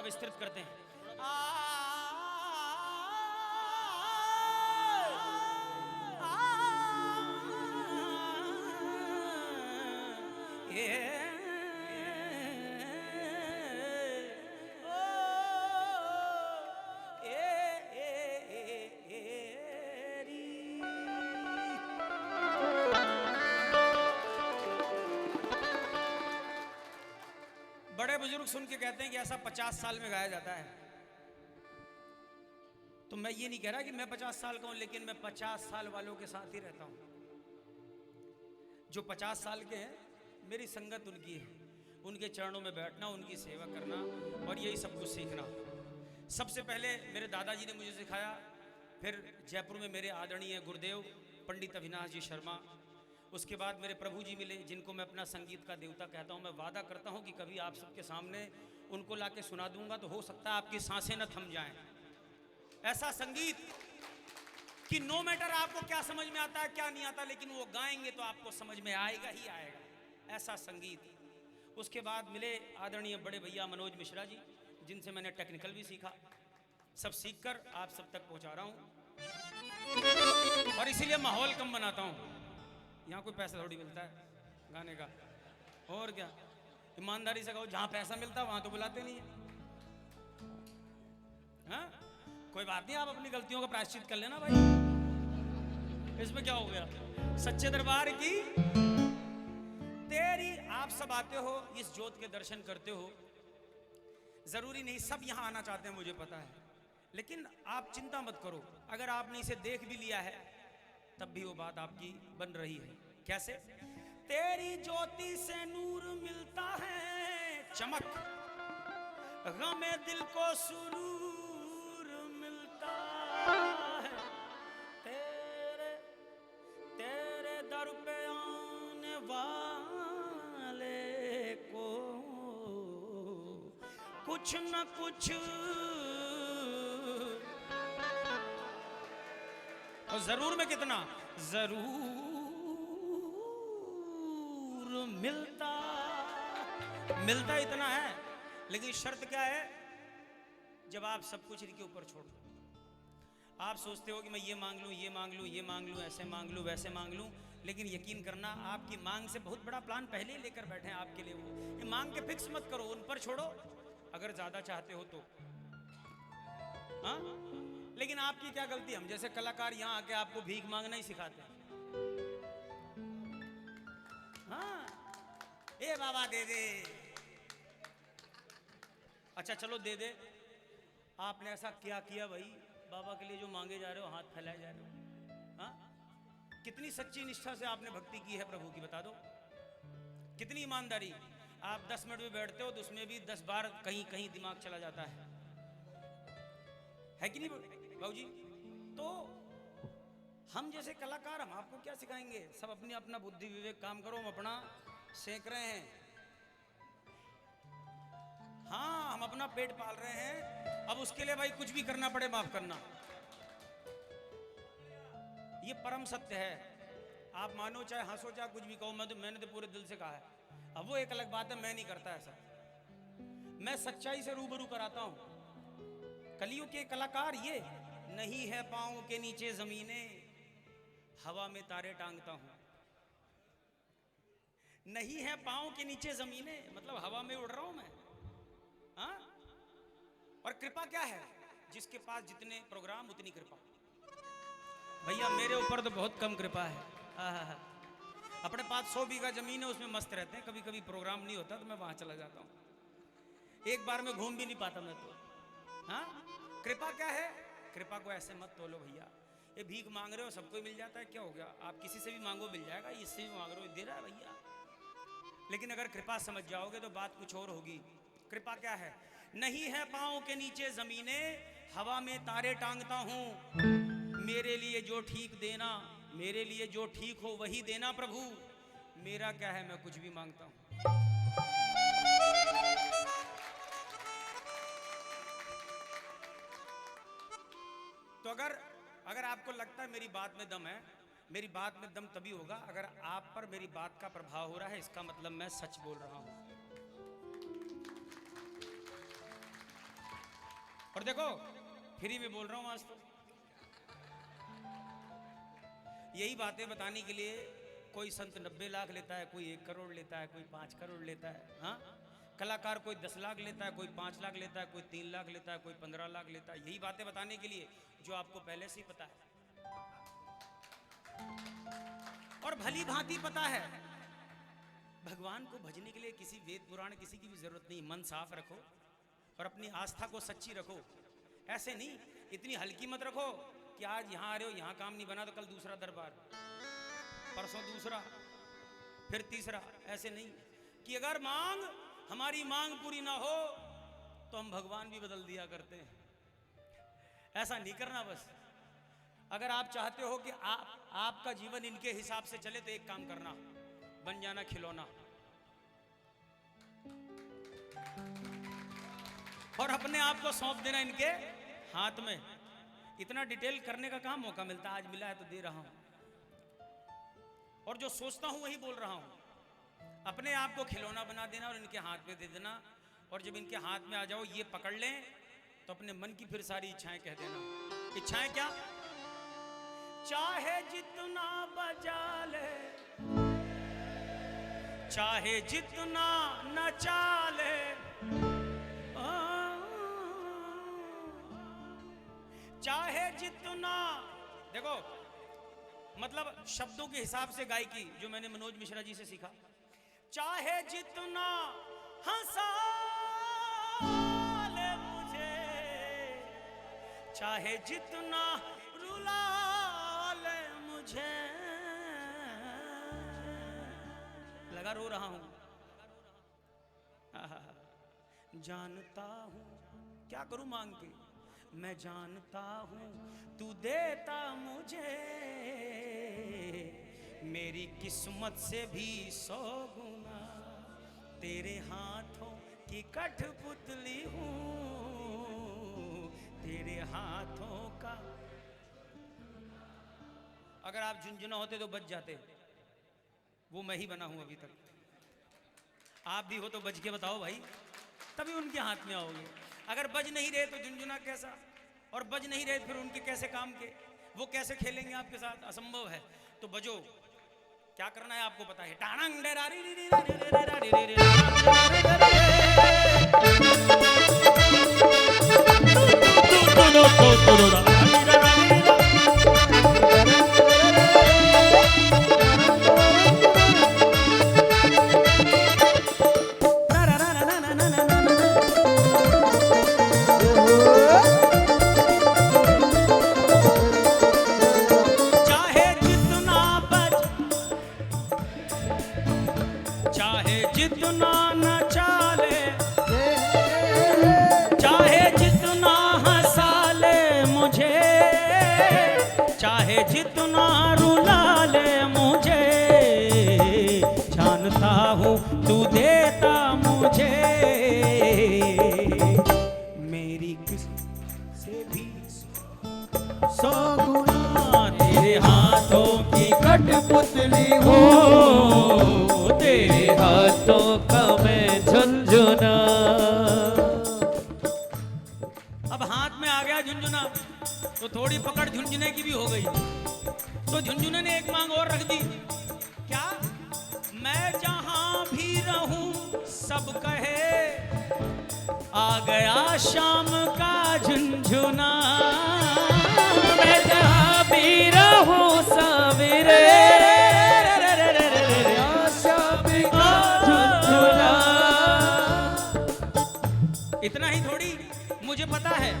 विस्तृत करते हैं। बड़े बुजुर्ग सुन के कहते हैं कि ऐसा 50 साल में गाया जाता है। तो मैं ये नहीं कह रहा कि मैं 50 साल का हूं, लेकिन मैं 50 साल वालों के साथ ही रहता हूं। जो 50 साल के हैं, मेरी संगत उनकी है, उनके चरणों में बैठना, उनकी सेवा करना और यही सब कुछ सीखना। सबसे पहले मेरे दादाजी ने मुझे सिखाया, फिर जयपुर में मेरे आदरणीय गुरुदेव पंडित अविनाश जी शर्मा, उसके बाद मेरे प्रभु जी मिले, जिनको मैं अपना संगीत का देवता कहता हूँ। मैं वादा करता हूँ कि कभी आप सबके सामने उनको लाके सुना दूंगा तो हो सकता है आपकी सांसें न थम जाएं। ऐसा संगीत कि नो मैटर आपको क्या समझ में आता है क्या नहीं आता, लेकिन वो गाएंगे तो आपको समझ में आएगा ही आएगा, ऐसा संगीत। उसके बाद मिले आदरणीय बड़े भैया मनोज मिश्रा जी, जिनसे मैंने टेक्निकल भी सीखा। सब सीखकर आप सब तक पहुंचा रहा हूं और इसीलिए माहौल कम बनाता हूं। यहाँ कोई पैसा थोड़ी मिलता है गाने का, और क्या, ईमानदारी से कहो, जहां पैसा मिलता है वहां तो बुलाते नहीं है। हाँ, कोई बात नहीं, आप अपनी गलतियों का प्रायश्चित कर लेना भाई, इसमें क्या हो गया। सच्चे दरबार की तेरी, आप सब आते हो, इस ज्योत के दर्शन करते हो। जरूरी नहीं सब यहां आना चाहते हैं, मुझे पता है, लेकिन आप चिंता मत करो। अगर आपने इसे देख भी लिया है तब भी वो बात आपकी बन रही है। कैसे? तेरी ज्योति से नूर मिलता है चमक, गमे दिल को सुरूर मिलता है। तेरे तेरे दर पे आने वाले को कुछ न कुछ और जरूर में कितना जरूर मिलता इतना है, लेकिन शर्त क्या है? जब आप सब कुछ इनके ऊपर छोड़ दो। आप सोचते हो कि मैं ये मांग लूं, ये मांग लूं, ये मांग लूं, ऐसे मांग लूं, वैसे मांग लूं, लेकिन यकीन करना आपकी मांग से बहुत बड़ा प्लान पहले ही लेकर बैठे हैं आपके लिए। वो ये मांग के फिक्स मत करो, उन पर छोड़ो अगर ज्यादा चाहते हो तो। हाँ, लेकिन आपकी क्या गलती? हम जैसे कलाकार यहाँ आके आपको भीख मांगना ही सिखाते हैं। हाँ, ए बाबा दे दे, अच्छा चलो दे दे। आपने ऐसा क्या किया भाई, बाबा के लिए जो मांगे जा रहे हो, हाथ फैलाए जा रहे हो? हाँ, कितनी सच्ची निष्ठा से आपने भक्ति की है प्रभु की, बता दो। कितनी ईमानदारी। आप 10 मिनट में बैठते हो तो उसमें भी 10 बार कहीं कहीं दिमाग चला जाता है कि नहीं बाबू जी? तो हम जैसे कलाकार, हम आपको क्या सिखाएंगे? सब अपनी अपना बुद्धि विवेक काम करो, हम अपना सेक रहे हैं। हाँ, हम अपना पेट पाल रहे हैं, अब उसके लिए भाई कुछ भी करना पड़े माफ करना, ये परम सत्य है। आप मानो चाहे हंसो चाहे कुछ भी कहो, मैंने तो पूरे दिल से कहा है। अब वो एक अलग बात है, मैं नहीं करता ऐसा, मैं सच्चाई से रूबरू कराता हूं। कलियुग के कलाकार ये नहीं है पांव के नीचे जमीने, हवा में तारे टांगता हूं। नहीं है पांव के नीचे जमीने, मतलब हवा में उड़ रहा हूं मैं। हाँ, और कृपा क्या है? जिसके पास जितने प्रोग्राम उतनी कृपा। भैया मेरे ऊपर तो बहुत कम कृपा है। अपने पास 100 बीघा जमीन है, उसमें मस्त रहते हैं। कभी कभी प्रोग्राम नहीं होता तो मैं वहां चला जाता हूं। एक बार में घूम भी नहीं पाता मैं तो। हाँ, कृपा क्या है? कृपा को ऐसे मत तोलो भैया। ये भीख मांग रहे हो, सबको मिल जाता है, क्या हो गया? आप किसी से भी मांगो मिल जाएगा, इससे भी मांग रहे हो दे रहा है भैया। लेकिन अगर कृपा समझ जाओगे तो बात कुछ और होगी। कृपा क्या है? नहीं है पांव के नीचे जमीने, हवा में तारे टांगता हूं। मेरे लिए जो ठीक देना, मेरे लिए जो ठीक हो वही देना प्रभु। मेरा क्या है, मैं कुछ भी मांगता हूं। तो अगर आपको लगता है मेरी बात में दम है, मेरी बात में दम तभी होगा अगर आप पर मेरी बात का प्रभाव हो रहा है, इसका मतलब मैं सच बोल रहा हूं। और देखो फ्री में बोल रहा हूं आज तो। यही बातें बताने के लिए कोई संत 90 लाख लेता है, कोई 1 करोड़ लेता है, कोई 5 करोड़ लेता है। हाँ, कलाकार कोई 10 लाख लेता है, कोई 5 लाख लेता है, कोई 3 लाख लेता है, कोई 15 लाख लेता है। यही बातें बताने के लिए जो आपको पहले से ही पता है और भली भांति पता है। भगवान को भजने के लिए किसी वेद पुराण किसी की भी जरूरत नहीं। मन साफ रखो और अपनी आस्था को सच्ची रखो। ऐसे नहीं इतनी हल्की मत रखो कि आज यहाँ आ रहे हो, यहाँ काम नहीं बना तो कल दूसरा दरबार, परसों दूसरा, फिर तीसरा। ऐसे नहीं कि अगर हमारी मांग पूरी ना हो तो हम भगवान भी बदल दिया करते हैं। ऐसा नहीं करना। बस अगर आप चाहते हो कि आपका जीवन इनके हिसाब से चले तो एक काम करना, बन जाना खिलौना और अपने आप को सौंप देना इनके हाथ में। इतना डिटेल करने का कहाँ मौका मिलता, आज मिला है तो दे रहा हूं। और जो सोचता हूं वही बोल रहा हूं। अपने आप को खिलौना बना देना और इनके हाथ में दे देना। और जब इनके हाथ में आ जाओ, ये पकड़ लें तो अपने मन की फिर सारी इच्छाएं कह देना। इच्छाएं क्या? चाहे जितना बजा ले, चाहे जितना नचा ले, चाहे जितना, देखो मतलब शब्दों के हिसाब से गायकी जो मैंने मनोज मिश्रा जी से सीखा। चाहे जितना हंसा ले मुझे, चाहे जितना रुला ले मुझे, लगा रो रहा हूं, जानता हूं क्या करूं मांग के, मैं जानता हूं तू देता मुझे, मेरी किस्मत से भी 100 गुना, तेरे हाथों की कठपुतली हूं, तेरे हाथों का। अगर आप झुंझुना होते तो बच जाते, वो मैं ही बना हूं अभी तक। आप भी हो तो बच के बताओ भाई, तभी उनके हाथ में आओगे। अगर बज नहीं रहे तो झुंझुना कैसा, और बज नहीं रहे फिर उनके कैसे काम के, वो कैसे खेलेंगे आपके साथ, असंभव है। तो बजो, क्या करना है आपको पता है। टांग डेरारी पुतली हो, तेरे हाथों का मैं झुनझुना। अब हाथ में आ गया झुनझुना तो थोड़ी पकड़ झुनझुने की भी हो गई। तो झुनझुने ने एक मांग और रख दी। क्या? मैं जहां भी रहूं सब कहे आ गया शाम का झुनझुना, मैं जहां भी रहूं सवेरे इतना ही थोड़ी, मुझे पता है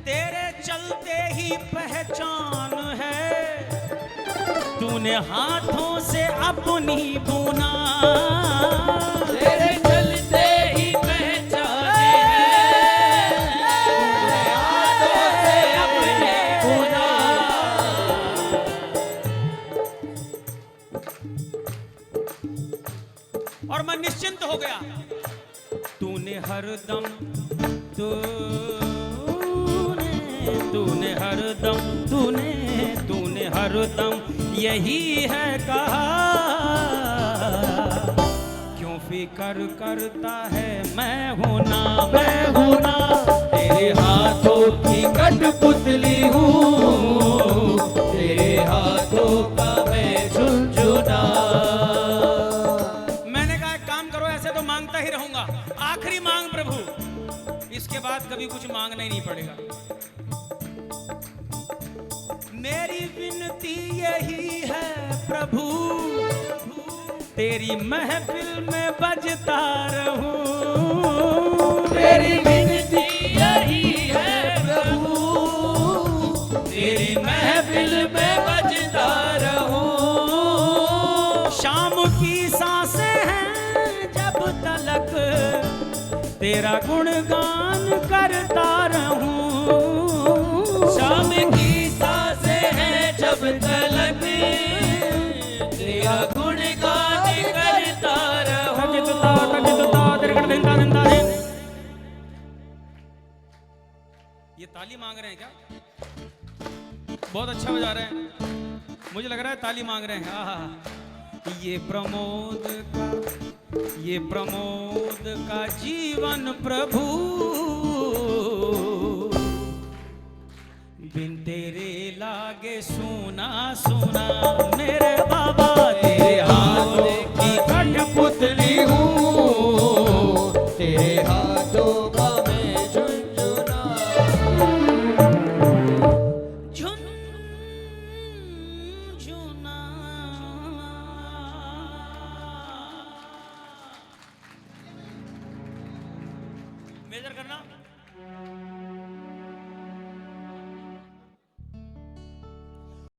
तेरे चलते ही पहचान है, तूने हाथों से अपनी बुना, तेरे चलते ही पहचान है, तूने हाथों से अपनी बुना। और मैं निश्चिंत हो गया। तूने हरदम तूने हरदम यही है कहा, क्यों फिकर करता है मैं हूं ना, तेरे हाथों पुतली हूँ, तेरे हाथों का मैं झुनझुना। मैंने कहा एक काम करो, ऐसे तो मांगता ही रहूंगा, आखिरी मांग प्रभु, इसके बाद कभी कुछ मांगना ही नहीं पड़ेगा। मेरी विनती यही है प्रभु, तेरी महफिल में बजता रहूं। तेरी विनती यही है प्रभु, तेरी महफिल में बजता रहूं। शाम की सांसें हैं जब तलक तेरा गुणगान करता रहूं। शाम की सांसें हैं जब तलक तेरा गुणगान करता रहूं। ये ताली मांग रहे हैं क्या? बहुत अच्छा बजा रहे हैं, मुझे लग रहा है ताली मांग रहे हैं। आहा, ये प्रमोद का जीवन प्रभु, बिन तेरे लागे सुना सुना।